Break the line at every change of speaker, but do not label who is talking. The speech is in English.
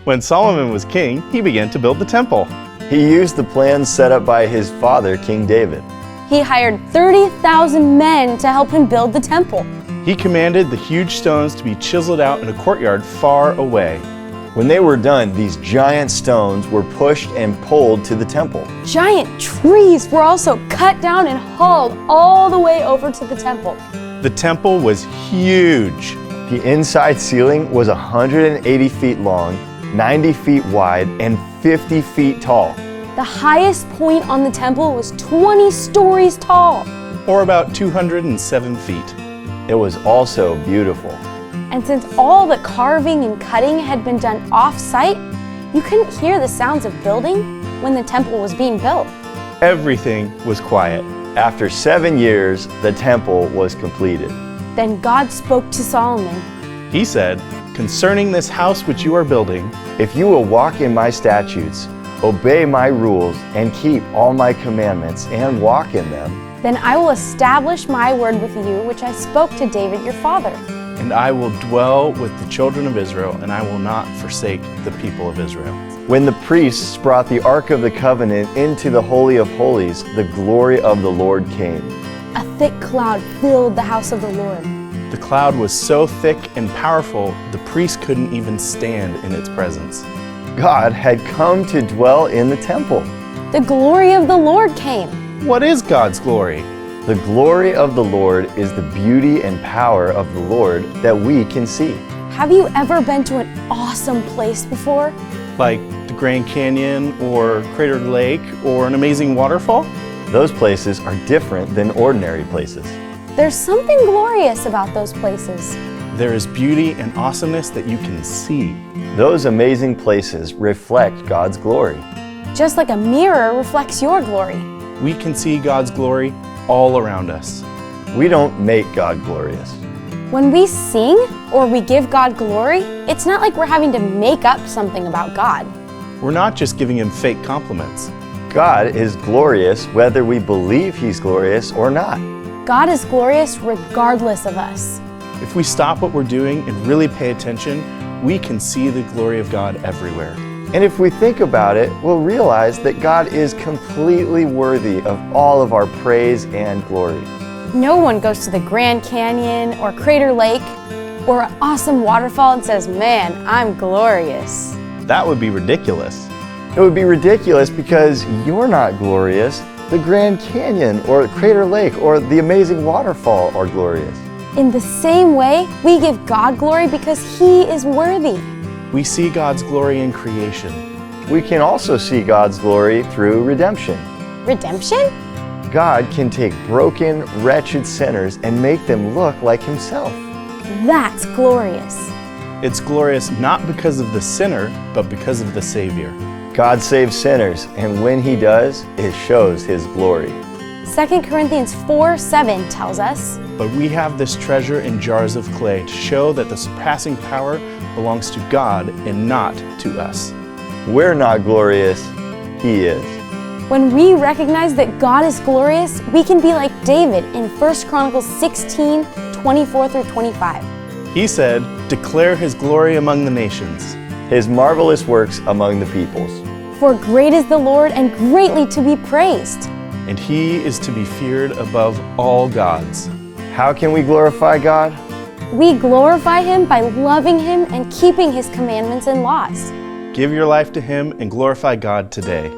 When Solomon was king, he began to build the temple.
He used the plans set up by his father, King David.
He hired 30,000 men to help him build the temple.
He commanded the huge stones to be chiseled out in a courtyard far away.
When they were done, these giant stones were pushed and pulled to the temple.
Giant trees were also cut down and hauled all the way over to the temple.
The temple was huge.
The inside ceiling was 180 feet long, 90 feet wide, and 50 feet tall.
The highest point on the temple was 20 stories tall.
Or about 207 feet.
It was also beautiful.
And since all the carving and cutting had been done off-site, you couldn't hear the sounds of building when the temple was being built.
Everything was quiet.
After 7 years, the temple was completed.
Then God spoke to Solomon.
He said, "Concerning this house which you are building,
if you will walk in my statutes, obey my rules, and keep all my commandments, and walk in them,
then I will establish my word with you, which I spoke to David your father.
and I will dwell with the children of Israel, and I will not forsake the people of Israel."
When the priests brought the Ark of the Covenant into the Holy of Holies, the glory of the Lord came.
A thick cloud filled the house of the Lord.
The cloud was so thick and powerful, the priest couldn't even stand in its presence.
God had come to dwell in the temple.
The glory of the Lord came.
What is God's glory?
The glory of the Lord is the beauty and power of the Lord that we can see.
Have you ever been to an awesome place before?
Like the Grand Canyon or Crater Lake or an amazing waterfall?
Those places are different than ordinary places.
There's something glorious about those places.
There is beauty and awesomeness that you can see.
Those amazing places reflect God's glory.
Just like a mirror reflects your glory.
We can see God's glory all around us.
We don't make God glorious.
When we sing or we give God glory, it's not like we're having to make up something about God.
We're not just giving Him fake compliments.
God is glorious whether we believe He's glorious or not.
God is glorious regardless of us.
If we stop what we're doing and really pay attention, we can see the glory of God everywhere.
And if we think about it, we'll realize that God is completely worthy of all of our praise and glory.
No one goes to the Grand Canyon or Crater Lake or an awesome waterfall and says, "Man, I'm glorious."
That would be ridiculous.
It would be ridiculous because you're not glorious. The Grand Canyon or Crater Lake or the amazing waterfall are glorious.
In the same way, we give God glory because He is worthy.
We see God's glory in creation.
We can also see God's glory through redemption.
Redemption?
God can take broken, wretched sinners and make them look like Himself.
That's glorious.
It's glorious not because of the sinner, but because of the Savior.
God saves sinners, and when He does, it shows His glory.
2 Corinthians 4:7 tells us,
But we have this treasure in jars of clay to show that the surpassing power belongs to God and not to us.
We're not glorious, He is.
when we recognize that God is glorious, we can be like David in 1 Chronicles 16:24-25.
He said, "Declare His glory among the nations."
His marvelous works among the peoples.
For great is the Lord and greatly to be praised.
And He is to be feared above all gods.
How can we glorify God?
We glorify Him by loving Him and keeping His commandments and laws.
Give your life to Him and glorify God today.